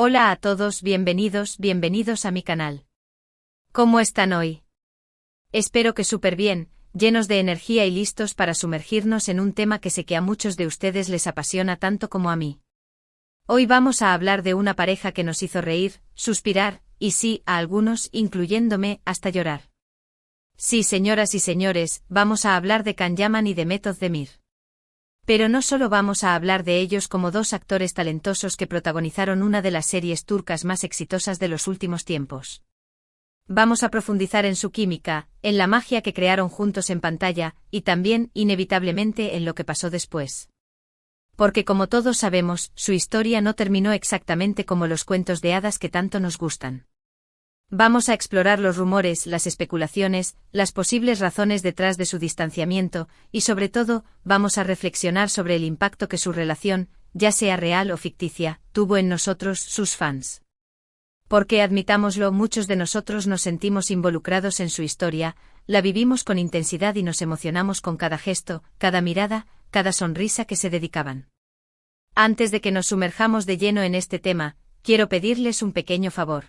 Hola a todos, bienvenidos a mi canal. ¿Cómo están hoy? Espero que súper bien, llenos de energía y listos para sumergirnos en un tema que sé que a muchos de ustedes les apasiona tanto como a mí. Hoy vamos a hablar de una pareja que nos hizo reír, suspirar, y sí, a algunos, incluyéndome, hasta llorar. Sí, señoras y señores, vamos a hablar de Can Yaman y de Method Demir. Pero no solo vamos a hablar de ellos como dos actores talentosos que protagonizaron una de las series turcas más exitosas de los últimos tiempos. Vamos a profundizar en su química, en la magia que crearon juntos en pantalla, y también, inevitablemente, en lo que pasó después. Porque como todos sabemos, su historia no terminó exactamente como los cuentos de hadas que tanto nos gustan. Vamos a explorar los rumores, las especulaciones, las posibles razones detrás de su distanciamiento, y sobre todo, vamos a reflexionar sobre el impacto que su relación, ya sea real o ficticia, tuvo en nosotros, sus fans. Porque admitámoslo, muchos de nosotros nos sentimos involucrados en su historia, la vivimos con intensidad y nos emocionamos con cada gesto, cada mirada, cada sonrisa que se dedicaban. Antes de que nos sumerjamos de lleno en este tema, quiero pedirles un pequeño favor.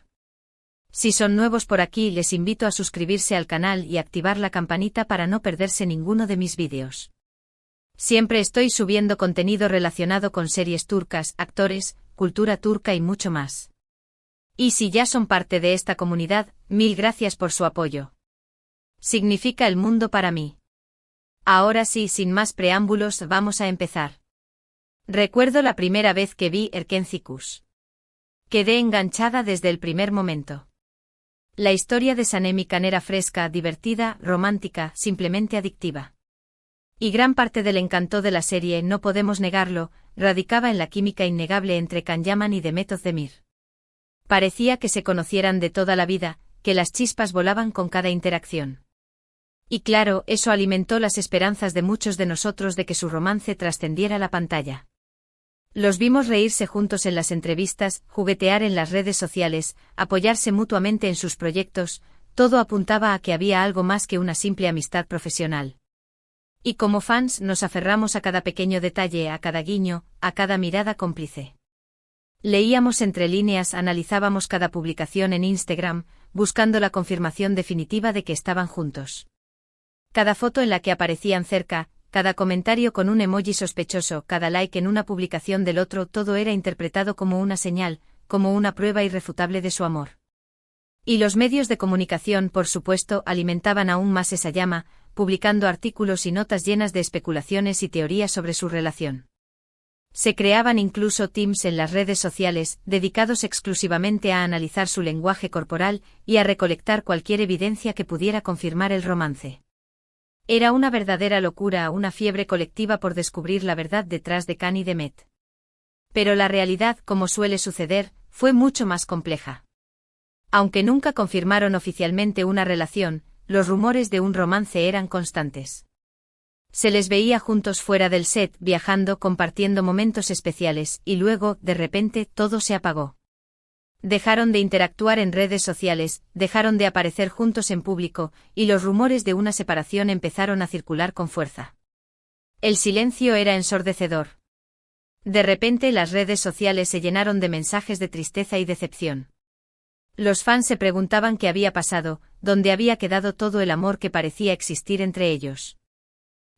Si son nuevos por aquí, les invito a suscribirse al canal y activar la campanita para no perderse ninguno de mis vídeos. Siempre estoy subiendo contenido relacionado con series turcas, actores, cultura turca y mucho más. Y si ya son parte de esta comunidad, mil gracias por su apoyo. Significa el mundo para mí. Ahora sí, sin más preámbulos, vamos a empezar. Recuerdo la primera vez que vi Erkenci Kuş. Quedé enganchada desde el primer momento. La historia de Sanem Khan era fresca, divertida, romántica, simplemente adictiva. Y gran parte del encanto de la serie, no podemos negarlo, radicaba en la química innegable entre Can Yaman y Method Demir. Parecía que se conocieran de toda la vida, que las chispas volaban con cada interacción. Y claro, eso alimentó las esperanzas de muchos de nosotros de que su romance trascendiera la pantalla. Los vimos reírse juntos en las entrevistas, juguetear en las redes sociales, apoyarse mutuamente en sus proyectos, todo apuntaba a que había algo más que una simple amistad profesional. Y como fans nos aferramos a cada pequeño detalle, a cada guiño, a cada mirada cómplice. Leíamos entre líneas, analizábamos cada publicación en Instagram, buscando la confirmación definitiva de que estaban juntos. Cada foto en la que aparecían cerca, cada comentario con un emoji sospechoso, cada like en una publicación del otro, todo era interpretado como una señal, como una prueba irrefutable de su amor. Y los medios de comunicación, por supuesto, alimentaban aún más esa llama, publicando artículos y notas llenas de especulaciones y teorías sobre su relación. Se creaban incluso teams en las redes sociales, dedicados exclusivamente a analizar su lenguaje corporal y a recolectar cualquier evidencia que pudiera confirmar el romance. Era una verdadera locura, una fiebre colectiva por descubrir la verdad detrás de Can y Method. Pero la realidad, como suele suceder, fue mucho más compleja. Aunque nunca confirmaron oficialmente una relación, los rumores de un romance eran constantes. Se les veía juntos fuera del set, viajando, compartiendo momentos especiales, y luego, de repente, todo se apagó. Dejaron de interactuar en redes sociales, dejaron de aparecer juntos en público, y los rumores de una separación empezaron a circular con fuerza. El silencio era ensordecedor. De repente las redes sociales se llenaron de mensajes de tristeza y decepción. Los fans se preguntaban qué había pasado, dónde había quedado todo el amor que parecía existir entre ellos.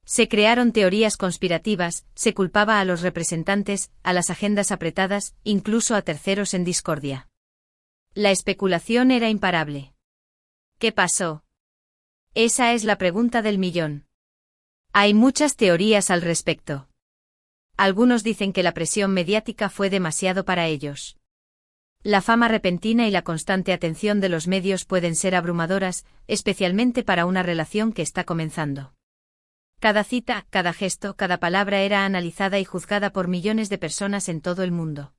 Se crearon teorías conspirativas, se culpaba a los representantes, a las agendas apretadas, incluso a terceros en discordia. La especulación era imparable. ¿Qué pasó? Esa es la pregunta del millón. Hay muchas teorías al respecto. Algunos dicen que la presión mediática fue demasiado para ellos. La fama repentina y la constante atención de los medios pueden ser abrumadoras, especialmente para una relación que está comenzando. Cada cita, cada gesto, cada palabra era analizada y juzgada por millones de personas en todo el mundo.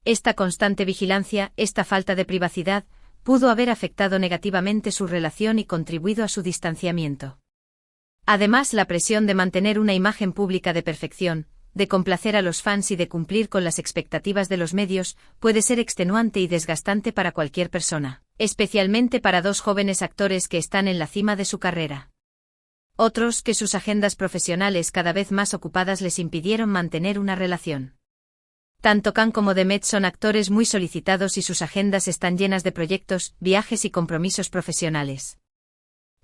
Esta constante vigilancia, esta falta de privacidad, pudo haber afectado negativamente su relación y contribuido a su distanciamiento. Además, la presión de mantener una imagen pública de perfección, de complacer a los fans y de cumplir con las expectativas de los medios, puede ser extenuante y desgastante para cualquier persona, especialmente para dos jóvenes actores que están en la cima de su carrera. Otros, que sus agendas profesionales cada vez más ocupadas les impidieron mantener una relación. Tanto Can como Demet son actores muy solicitados y sus agendas están llenas de proyectos, viajes y compromisos profesionales.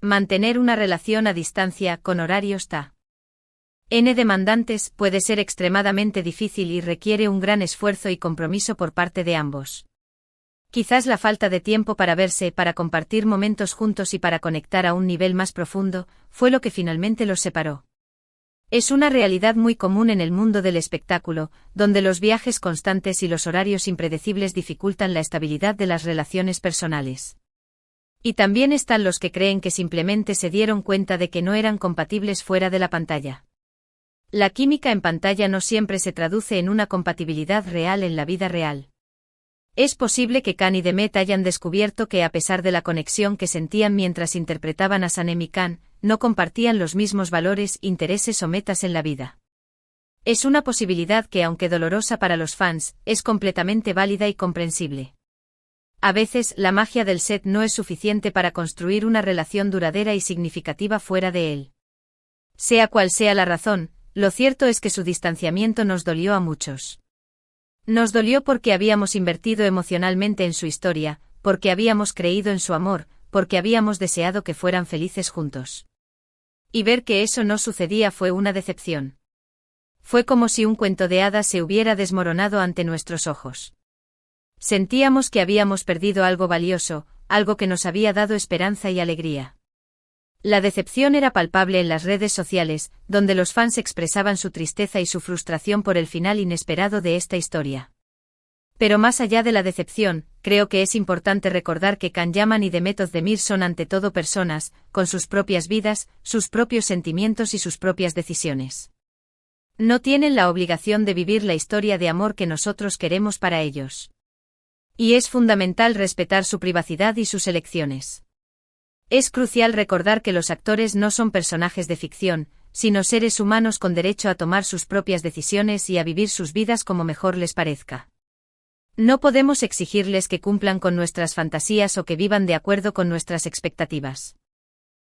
Mantener una relación a distancia con horarios N demandantes puede ser extremadamente difícil y requiere un gran esfuerzo y compromiso por parte de ambos. Quizás la falta de tiempo para verse, para compartir momentos juntos y para conectar a un nivel más profundo, fue lo que finalmente los separó. Es una realidad muy común en el mundo del espectáculo, donde los viajes constantes y los horarios impredecibles dificultan la estabilidad de las relaciones personales. Y también están los que creen que simplemente se dieron cuenta de que no eran compatibles fuera de la pantalla. La química en pantalla no siempre se traduce en una compatibilidad real en la vida real. Es posible que Can y Demet hayan descubierto que a pesar de la conexión que sentían mientras interpretaban a Sanem y Can, no compartían los mismos valores, intereses o metas en la vida. Es una posibilidad que, aunque dolorosa para los fans, es completamente válida y comprensible. A veces, la magia del set no es suficiente para construir una relación duradera y significativa fuera de él. Sea cual sea la razón, lo cierto es que su distanciamiento nos dolió a muchos. Nos dolió porque habíamos invertido emocionalmente en su historia, porque habíamos creído en su amor, porque habíamos deseado que fueran felices juntos. Y ver que eso no sucedía fue una decepción. Fue como si un cuento de hadas se hubiera desmoronado ante nuestros ojos. Sentíamos que habíamos perdido algo valioso, algo que nos había dado esperanza y alegría. La decepción era palpable en las redes sociales, donde los fans expresaban su tristeza y su frustración por el final inesperado de esta historia. Pero más allá de la decepción, creo que es importante recordar que Can Yaman y Demet Özdemir son ante todo personas, con sus propias vidas, sus propios sentimientos y sus propias decisiones. No tienen la obligación de vivir la historia de amor que nosotros queremos para ellos. Y es fundamental respetar su privacidad y sus elecciones. Es crucial recordar que los actores no son personajes de ficción, sino seres humanos con derecho a tomar sus propias decisiones y a vivir sus vidas como mejor les parezca. No podemos exigirles que cumplan con nuestras fantasías o que vivan de acuerdo con nuestras expectativas.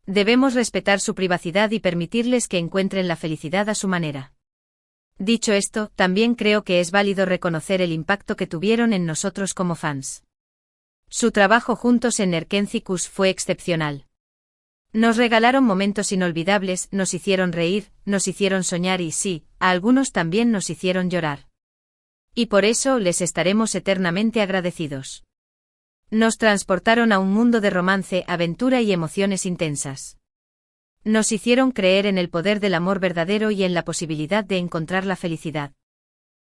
Debemos respetar su privacidad y permitirles que encuentren la felicidad a su manera. Dicho esto, también creo que es válido reconocer el impacto que tuvieron en nosotros como fans. Su trabajo juntos en Erkenci fue excepcional. Nos regalaron momentos inolvidables, nos hicieron reír, nos hicieron soñar y sí, a algunos también nos hicieron llorar. Y por eso les estaremos eternamente agradecidos. Nos transportaron a un mundo de romance, aventura y emociones intensas. Nos hicieron creer en el poder del amor verdadero y en la posibilidad de encontrar la felicidad.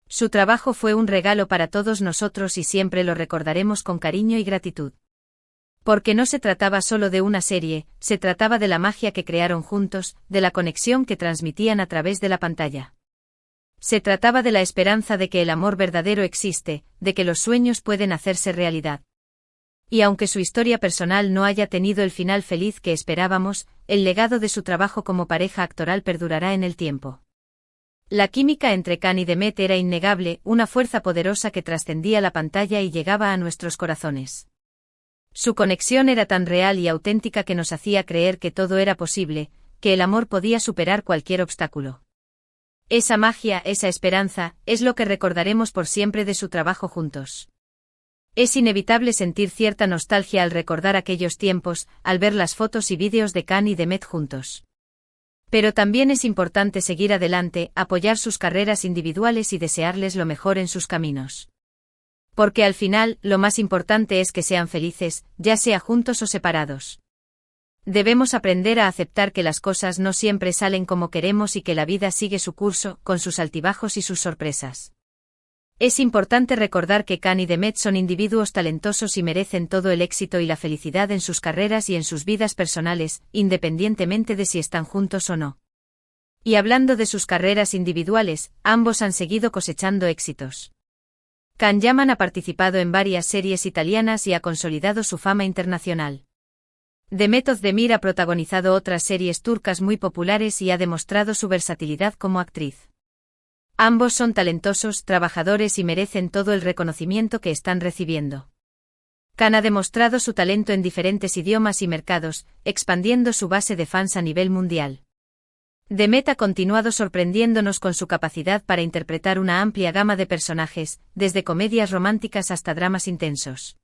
Su trabajo fue un regalo para todos nosotros y siempre lo recordaremos con cariño y gratitud. Porque no se trataba solo de una serie, se trataba de la magia que crearon juntos, de la conexión que transmitían a través de la pantalla. Se trataba de la esperanza de que el amor verdadero existe, de que los sueños pueden hacerse realidad. Y aunque su historia personal no haya tenido el final feliz que esperábamos, el legado de su trabajo como pareja actoral perdurará en el tiempo. La química entre Can y Demet era innegable, una fuerza poderosa que trascendía la pantalla y llegaba a nuestros corazones. Su conexión era tan real y auténtica que nos hacía creer que todo era posible, que el amor podía superar cualquier obstáculo. Esa magia, esa esperanza, es lo que recordaremos por siempre de su trabajo juntos. Es inevitable sentir cierta nostalgia al recordar aquellos tiempos, al ver las fotos y vídeos de Can y Demet juntos. Pero también es importante seguir adelante, apoyar sus carreras individuales y desearles lo mejor en sus caminos. Porque al final, lo más importante es que sean felices, ya sea juntos o separados. Debemos aprender a aceptar que las cosas no siempre salen como queremos y que la vida sigue su curso, con sus altibajos y sus sorpresas. Es importante recordar que Can y Demet son individuos talentosos y merecen todo el éxito y la felicidad en sus carreras y en sus vidas personales, independientemente de si están juntos o no. Y hablando de sus carreras individuales, ambos han seguido cosechando éxitos. Can Yaman ha participado en varias series italianas y ha consolidado su fama internacional. Demet Özdemir ha protagonizado otras series turcas muy populares y ha demostrado su versatilidad como actriz. Ambos son talentosos, trabajadores y merecen todo el reconocimiento que están recibiendo. Can ha demostrado su talento en diferentes idiomas y mercados, expandiendo su base de fans a nivel mundial. Demet ha continuado sorprendiéndonos con su capacidad para interpretar una amplia gama de personajes, desde comedias románticas hasta dramas intensos.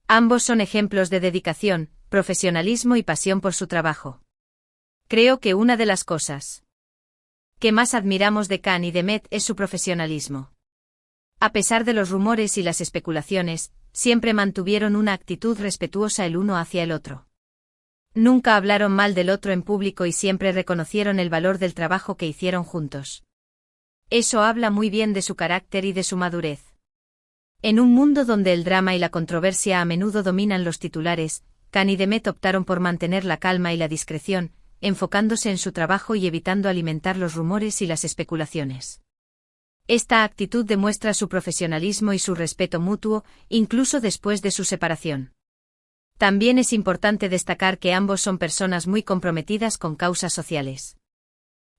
Ambos son ejemplos de dedicación, profesionalismo y pasión por su trabajo. Creo que una de las cosas que más admiramos de Can y Demet es su profesionalismo. A pesar de los rumores y las especulaciones, siempre mantuvieron una actitud respetuosa el uno hacia el otro. Nunca hablaron mal del otro en público y siempre reconocieron el valor del trabajo que hicieron juntos. Eso habla muy bien de su carácter y de su madurez. En un mundo donde el drama y la controversia a menudo dominan los titulares, Can y Demet optaron por mantener la calma y la discreción, enfocándose en su trabajo y evitando alimentar los rumores y las especulaciones. Esta actitud demuestra su profesionalismo y su respeto mutuo, incluso después de su separación. También es importante destacar que ambos son personas muy comprometidas con causas sociales.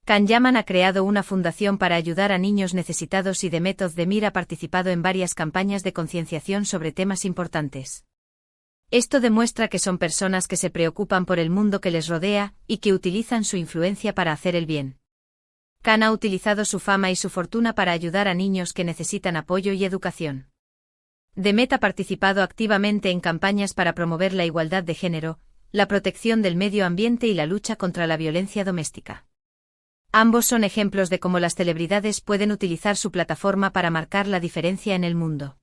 Can Yaman ha creado una fundación para ayudar a niños necesitados y Demet Özdemir ha participado en varias campañas de concienciación sobre temas importantes. Esto demuestra que son personas que se preocupan por el mundo que les rodea y que utilizan su influencia para hacer el bien. Can ha utilizado su fama y su fortuna para ayudar a niños que necesitan apoyo y educación. Demet ha participado activamente en campañas para promover la igualdad de género, la protección del medio ambiente y la lucha contra la violencia doméstica. Ambos son ejemplos de cómo las celebridades pueden utilizar su plataforma para marcar la diferencia en el mundo.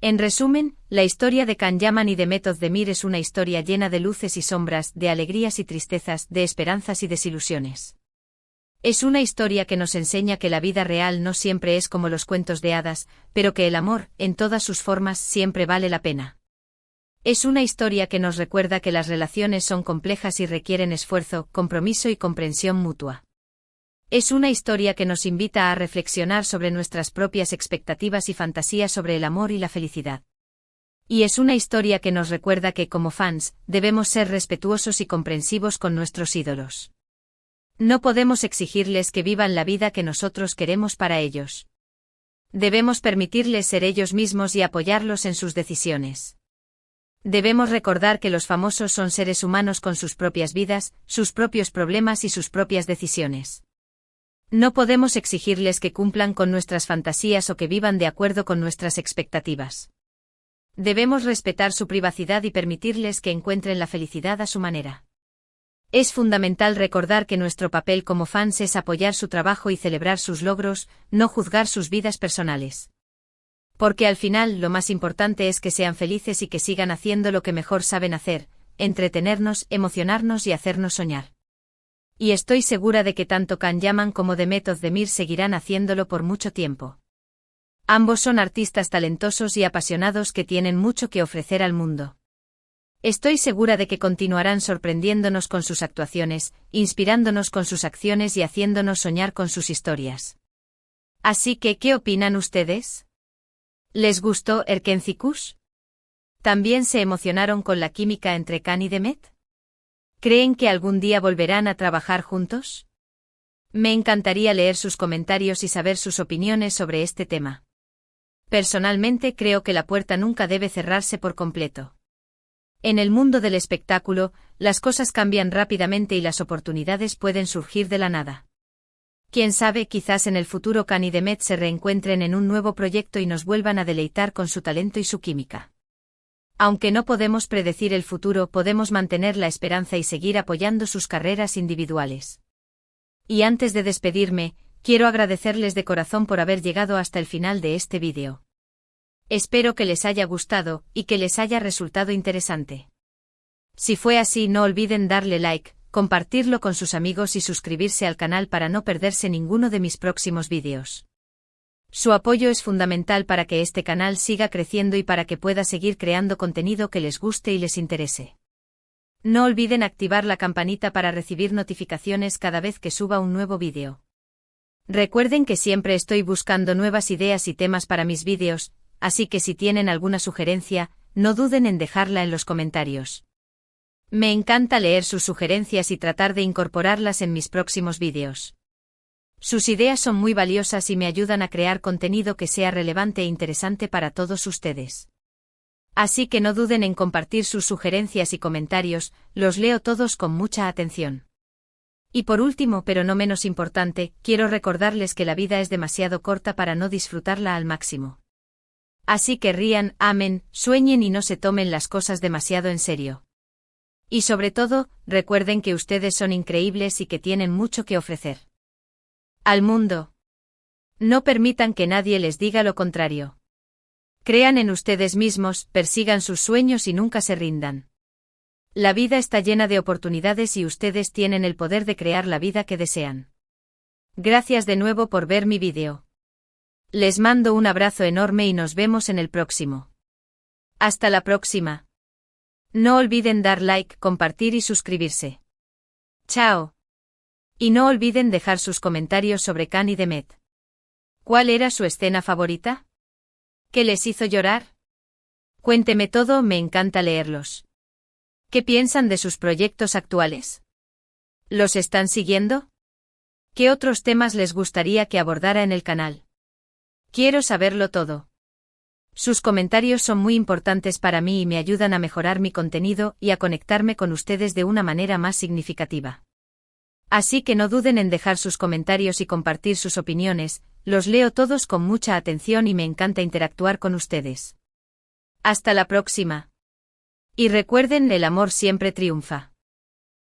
En resumen, la historia de Can Yaman y Demet Özdemir es una historia llena de luces y sombras, de alegrías y tristezas, de esperanzas y desilusiones. Es una historia que nos enseña que la vida real no siempre es como los cuentos de hadas, pero que el amor, en todas sus formas, siempre vale la pena. Es una historia que nos recuerda que las relaciones son complejas y requieren esfuerzo, compromiso y comprensión mutua. Es una historia que nos invita a reflexionar sobre nuestras propias expectativas y fantasías sobre el amor y la felicidad. Y es una historia que nos recuerda que, como fans, debemos ser respetuosos y comprensivos con nuestros ídolos. No podemos exigirles que vivan la vida que nosotros queremos para ellos. Debemos permitirles ser ellos mismos y apoyarlos en sus decisiones. Debemos recordar que los famosos son seres humanos con sus propias vidas, sus propios problemas y sus propias decisiones. No podemos exigirles que cumplan con nuestras fantasías o que vivan de acuerdo con nuestras expectativas. Debemos respetar su privacidad y permitirles que encuentren la felicidad a su manera. Es fundamental recordar que nuestro papel como fans es apoyar su trabajo y celebrar sus logros, no juzgar sus vidas personales. Porque al final lo más importante es que sean felices y que sigan haciendo lo que mejor saben hacer, entretenernos, emocionarnos y hacernos soñar. Y estoy segura de que tanto Can Yaman como Demet Özdemir seguirán haciéndolo por mucho tiempo. Ambos son artistas talentosos y apasionados que tienen mucho que ofrecer al mundo. Estoy segura de que continuarán sorprendiéndonos con sus actuaciones, inspirándonos con sus acciones y haciéndonos soñar con sus historias. Así que, ¿qué opinan ustedes? ¿Les gustó Erkencikus? ¿También se emocionaron con la química entre Can y Demet? ¿Creen que algún día volverán a trabajar juntos? Me encantaría leer sus comentarios y saber sus opiniones sobre este tema. Personalmente creo que la puerta nunca debe cerrarse por completo. En el mundo del espectáculo, las cosas cambian rápidamente y las oportunidades pueden surgir de la nada. Quién sabe, quizás en el futuro Can y Demet se reencuentren en un nuevo proyecto y nos vuelvan a deleitar con su talento y su química. Aunque no podemos predecir el futuro, podemos mantener la esperanza y seguir apoyando sus carreras individuales. Y antes de despedirme, quiero agradecerles de corazón por haber llegado hasta el final de este vídeo. Espero que les haya gustado y que les haya resultado interesante. Si fue así, no olviden darle like, compartirlo con sus amigos y suscribirse al canal para no perderse ninguno de mis próximos vídeos. Su apoyo es fundamental para que este canal siga creciendo y para que pueda seguir creando contenido que les guste y les interese. No olviden activar la campanita para recibir notificaciones cada vez que suba un nuevo vídeo. Recuerden que siempre estoy buscando nuevas ideas y temas para mis vídeos, así que si tienen alguna sugerencia, no duden en dejarla en los comentarios. Me encanta leer sus sugerencias y tratar de incorporarlas en mis próximos vídeos. Sus ideas son muy valiosas y me ayudan a crear contenido que sea relevante e interesante para todos ustedes. Así que no duden en compartir sus sugerencias y comentarios, los leo todos con mucha atención. Y por último, pero no menos importante, quiero recordarles que la vida es demasiado corta para no disfrutarla al máximo. Así que rían, amen, sueñen y no se tomen las cosas demasiado en serio. Y sobre todo, recuerden que ustedes son increíbles y que tienen mucho que ofrecer al mundo. No permitan que nadie les diga lo contrario. Crean en ustedes mismos, persigan sus sueños y nunca se rindan. La vida está llena de oportunidades y ustedes tienen el poder de crear la vida que desean. Gracias de nuevo por ver mi vídeo. Les mando un abrazo enorme y nos vemos en el próximo. Hasta la próxima. No olviden dar like, compartir y suscribirse. Chao. Y no olviden dejar sus comentarios sobre Khan y Demet. ¿Cuál era su escena favorita? ¿Qué les hizo llorar? Cuénteme todo, me encanta leerlos. ¿Qué piensan de sus proyectos actuales? ¿Los están siguiendo? ¿Qué otros temas les gustaría que abordara en el canal? Quiero saberlo todo. Sus comentarios son muy importantes para mí y me ayudan a mejorar mi contenido y a conectarme con ustedes de una manera más significativa. Así que no duden en dejar sus comentarios y compartir sus opiniones, los leo todos con mucha atención y me encanta interactuar con ustedes. Hasta la próxima. Y recuerden, el amor siempre triunfa.